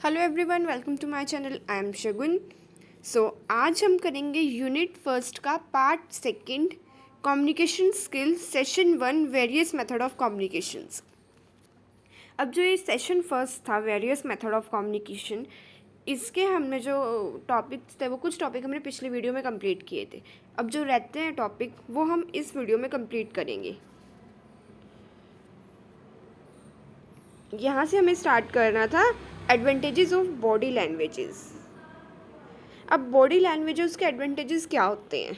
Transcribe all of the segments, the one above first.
Hello everyone, welcome to my channel. I am Shagun. आज हम करेंगे यूनिट फर्स्ट का part second, communication skills, session one, various method of communications. अब जो ये सेशन फर्स्ट था, वेरियस मेथड ऑफ कम्युनिकेशन, इसके हमने जो टॉपिक्स थे वो कुछ टॉपिक हमने पिछले वीडियो में कंप्लीट किए थे। अब जो रहते हैं टॉपिक वो हम इस वीडियो में कंप्लीट करेंगे। यहाँ से हमें स्टार्ट करना था एडवांटेजेस ऑफ बॉडी लैंग्वेजेस। अब बॉडी लैंग्वेजेस के एडवांटेजेस क्या होते हैं?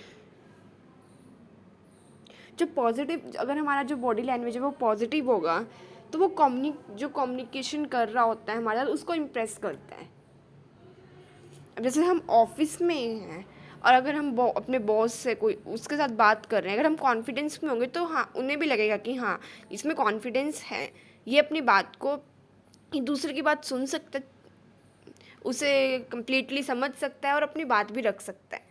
जो पॉजिटिव, अगर हमारा जो बॉडी लैंग्वेज है वो पॉजिटिव होगा तो वो जो कम्युनिकेशन कर रहा होता है हमारा, उसको इम्प्रेस करता है। अब जैसे हम ऑफिस में हैं और अगर हम अपने बॉस से कोई उसके साथ बात कर रहे हैं, अगर हम कॉन्फिडेंस में होंगे तो हाँ, उन्हें भी लगेगा कि हाँ, इसमें कॉन्फिडेंस है, ये अपनी बात को, दूसरे की बात सुन सकता है, उसे कम्प्लीटली समझ सकता है और अपनी बात भी रख सकता है।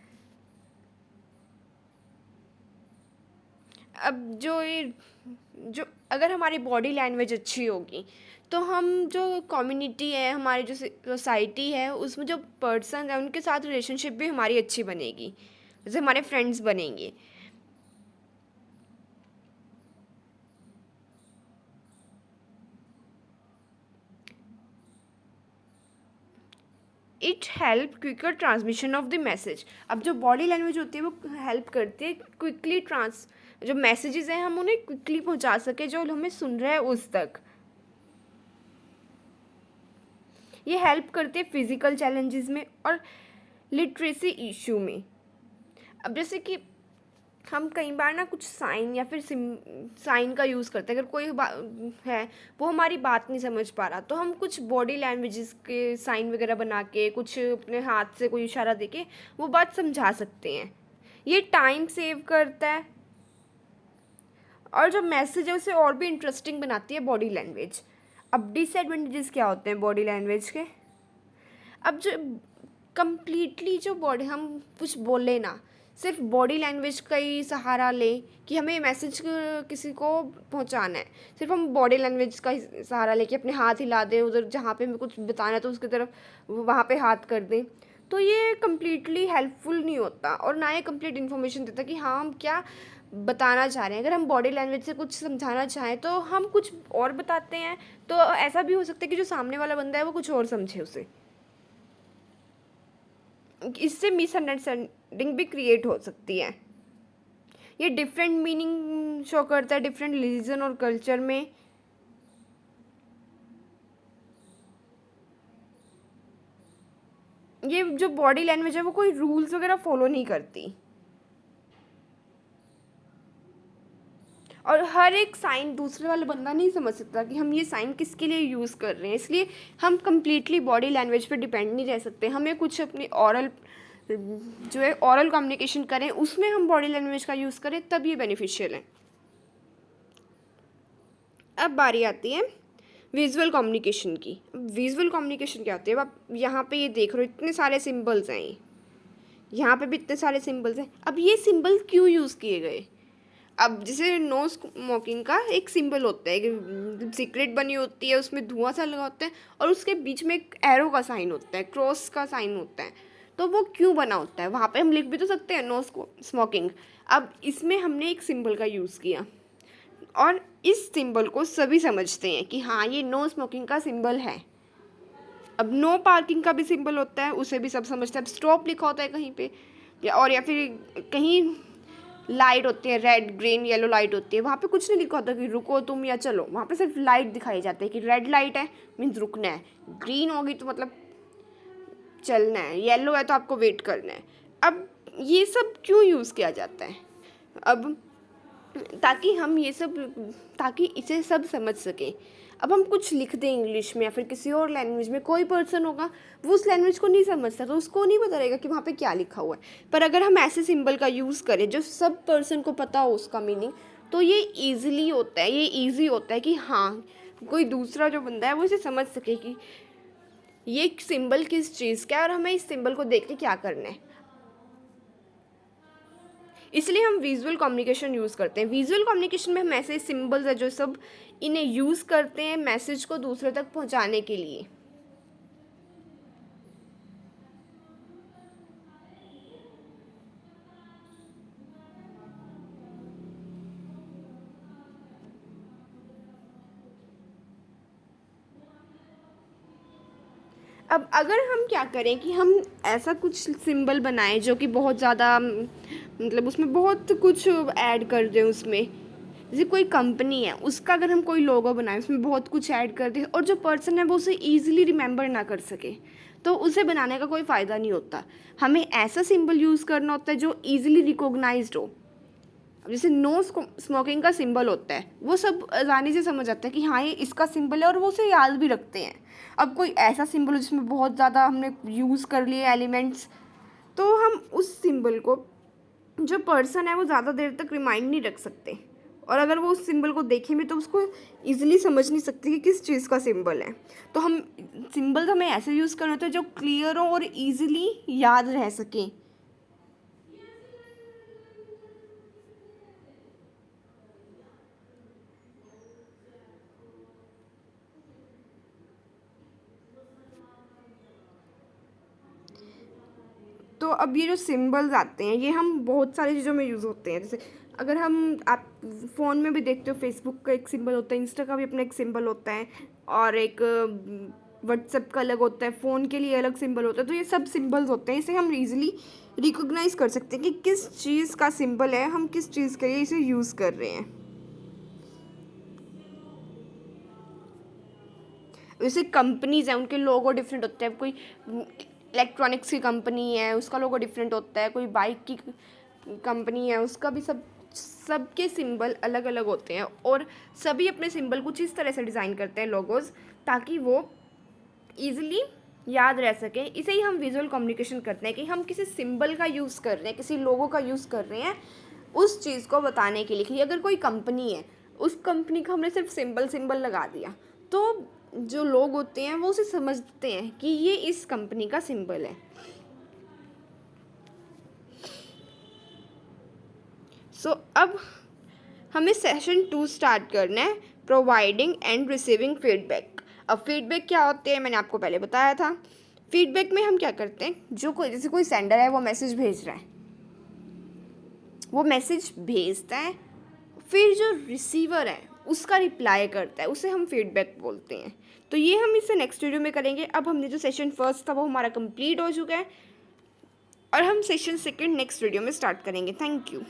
अब जो अगर हमारी बॉडी लैंग्वेज अच्छी होगी तो हम जो कम्युनिटी है, हमारी जो सोसाइटी है, उसमें जो पर्सन है उनके साथ रिलेशनशिप भी हमारी अच्छी बनेगी, जैसे हमारे फ्रेंड्स बनेंगे। It help quicker transmission of the message. अब जो बॉडी लैंग्वेज होती है वो हेल्प करती है क्विकली जो मैसेजेस हैं हम उन्हें क्विकली पहुंचा सके जो हमें सुन रहे हैं उस तक। ये हेल्प करते हैं फिज़िकल चैलेंजेस में और लिटरेसी इशू में। अब जैसे कि हम कई बार ना कुछ साइन या फिर साइन का यूज़ करते हैं। अगर कोई है वो हमारी बात नहीं समझ पा रहा तो हम कुछ बॉडी लैंग्वेजेस के साइन वगैरह बना के, कुछ अपने हाथ से कोई इशारा दे के वो बात समझा सकते हैं। ये टाइम सेव करता है और जो मैसेज है उसे और भी इंटरेस्टिंग बनाती है बॉडी लैंग्वेज। अब डिसएडवांटेजेस क्या होते हैं बॉडी लैंग्वेज के? अब जो कम्प्लीटली जो बॉडी, हम कुछ बोले ना, सिर्फ बॉडी लैंग्वेज का ही सहारा ले कि हमें मैसेज किसी को पहुंचाना है, सिर्फ हम बॉडी लैंग्वेज का ही सहारा ले कि अपने हाथ हिला दें उधर जहाँ पे हमें कुछ बताना है तो उसकी तरफ वहाँ पे हाथ कर दें, तो ये कम्प्लीटली हेल्पफुल नहीं होता और ना ये कंप्लीट इन्फॉर्मेशन देता कि हाँ हम क्या बताना चाह रहे हैं। अगर हम बॉडी लैंग्वेज से कुछ समझाना चाहें तो हम कुछ और बताते हैं, तो ऐसा भी हो सकता है कि जो सामने वाला बंदा है वो कुछ और समझे उसे। इससे मिसअंडरस्टैंडिंग भी क्रिएट हो सकती है। ये डिफरेंट मीनिंग शो करता है डिफरेंट रिलीजन और कल्चर में। ये जो बॉडी लैंग्वेज है वो कोई रूल्स वगैरह फॉलो नहीं करती और हर एक साइन दूसरे वाला बंदा नहीं समझ सकता कि हम ये साइन किसके लिए यूज़ कर रहे हैं। इसलिए हम कम्प्लीटली बॉडी लैंग्वेज पे डिपेंड नहीं रह सकते। हमें कुछ अपनी जो है ऑरल कम्युनिकेशन करें उसमें हम बॉडी लैंग्वेज का यूज़ करें, तब ये बेनिफिशियल है। अब बारी आती है विजुअल कम्युनिकेशन की। विजुअल कम्युनिकेशन क्या होती है? अब आप यहाँ पे ये देख रहे हो, इतने सारे सिंबल्स हैं, यहाँ पे भी इतने सारे सिंबल्स हैं। अब ये सिंबल क्यों यूज़ किए गए? अब जैसे नो स्मोकिंग का एक सिंबल होता है कि सिगरेट बनी होती है, उसमें धुआं सा लगा होता है और उसके बीच में एक एरो का साइन होता है, क्रॉस का साइन होता है। तो वो क्यों बना होता है? वहाँ पे हम लिख भी तो सकते हैं नो स्मोकिंग। अब इसमें हमने एक सिंबल का यूज़ किया और इस सिंबल को सभी समझते हैं कि हाँ ये नो स्मोकिंग का सिंबल है। अब नो पार्किंग का भी सिंबल होता है, उसे भी सब समझते हैं। अब स्टॉप लिखा होता है कहीं पे या फिर कहीं लाइट होती है, रेड ग्रीन येलो लाइट होती है, वहाँ पे कुछ नहीं लिखा होता कि रुको तुम या चलो, वहाँ पे सिर्फ लाइट दिखाई जाती है कि रेड लाइट है मीन्स रुकना है, ग्रीन होगी तो मतलब चलना है, येलो है तो आपको वेट करना है। अब ये सब क्यों यूज़ किया जाता है? अब ताकि हम ये सब, ताकि इसे सब समझ सकें। अब हम कुछ लिख दें इंग्लिश में या फिर किसी और लैंग्वेज में, कोई पर्सन होगा वो उस लैंग्वेज को नहीं समझता तो उसको नहीं पता रहेगा कि वहाँ पे क्या लिखा हुआ है। पर अगर हम ऐसे सिंबल का यूज़ करें जो सब पर्सन को पता हो उसका मीनिंग, तो ये ईजिली होता है, ये ईजी होता है कि हाँ कोई दूसरा जो बंदा है वो इसे समझ सके कि ये सिंबल किस चीज़ का है और हमें इस सिंबल को देख के क्या करना है। इसलिए हम विजुअल कम्युनिकेशन यूज़ करते हैं। विजुअल कम्युनिकेशन में हम ऐसे सिंबल्स है जो सब इन्हें यूज़ करते हैं मैसेज को दूसरे तक पहुंचाने के लिए। अब अगर हम क्या करें कि हम ऐसा कुछ सिंबल बनाएं जो कि बहुत ज़्यादा मतलब उसमें बहुत कुछ ऐड कर दें उसमें, जैसे कोई कंपनी है उसका अगर हम कोई लोगो बनाएं उसमें बहुत कुछ ऐड कर दें और जो पर्सन है वो उसे ईजिली रिमेंबर ना कर सके, तो उसे बनाने का कोई फ़ायदा नहीं होता। हमें ऐसा सिंबल यूज़ करना होता है जो ईजिली रिकॉग्नाइज्ड हो। अब जैसे नो स्मोकिंग का सिंबल होता है, वो सब आसानी से समझ आता है कि हाँ ये इसका सिंबल है और वो उसे याद भी रखते हैं। अब कोई ऐसा सिंबल हो जिसमें बहुत ज़्यादा हमने यूज़ कर लिए एलिमेंट्स, तो हम उस सिंबल को, जो पर्सन है वो ज़्यादा देर तक रिमाइंड नहीं रख सकते, और अगर वो उस सिंबल को देखें भी तो उसको ईजिली समझ नहीं सकते कि किस चीज़ का सिंबल है। तो हम सिंबल्स हमें ऐसे यूज़ करने होते हैं जो क्लियर हो और ईजिली याद रह सकें। तो अब ये जो सिंबल्स आते हैं ये हम बहुत सारी चीज़ों में यूज़ होते हैं। जैसे अगर हम, आप फ़ोन में भी देखते हो, फेसबुक का एक सिंबल होता है, इंस्टा का भी अपना एक सिंबल होता है, और एक व्हाट्सएप का अलग होता है, फ़ोन के लिए अलग सिंबल होता है। तो ये सब सिंबल्स होते हैं, इसे हम ईजिली रिकोगनाइज़ कर सकते हैं कि किस चीज़ का सिंबल है, हम किस चीज़ के लिए इसे यूज़ कर रहे हैं। जैसे कंपनीज हैं उनके लोगो डिफरेंट होते हैं, कोई इलेक्ट्रॉनिक्स की कंपनी है उसका लोगो डिफरेंट होता है, कोई बाइक की कंपनी है उसका भी, सबके सिंबल अलग अलग होते हैं, और सभी अपने सिंबल कुछ इस तरह से डिज़ाइन करते हैं लोगोज़, ताकि वो ईजिली याद रह सके। इसे ही हम विजुअल कम्युनिकेशन करते हैं कि हम किसी सिंबल का यूज़ कर रहे हैं, किसी लोगो का यूज़ कर रहे हैं उस चीज़ को बताने के लिए। कि अगर कोई कंपनी है, उस कंपनी का हमने सिर्फ सिंबल लगा दिया, तो जो लोग होते हैं वो उसे समझते हैं कि ये इस कंपनी का सिंबल है। अब हमें सेशन 2 स्टार्ट करना है, प्रोवाइडिंग एंड रिसीविंग फीडबैक। अब फीडबैक क्या होते हैं मैंने आपको पहले बताया था। फीडबैक में हम क्या करते हैं, जो कोई, जैसे कोई सेंडर है वो मैसेज भेज रहा है, वो मैसेज भेजता है, फिर जो रिसीवर है उसका रिप्लाई करता है, उसे हम फीडबैक बोलते हैं। तो ये हम इसे नेक्स्ट वीडियो में करेंगे। अब हमने जो सेशन फर्स्ट था वो हमारा कंप्लीट हो चुका है, और हम सेशन सेकंड नेक्स्ट वीडियो में स्टार्ट करेंगे। Thank you.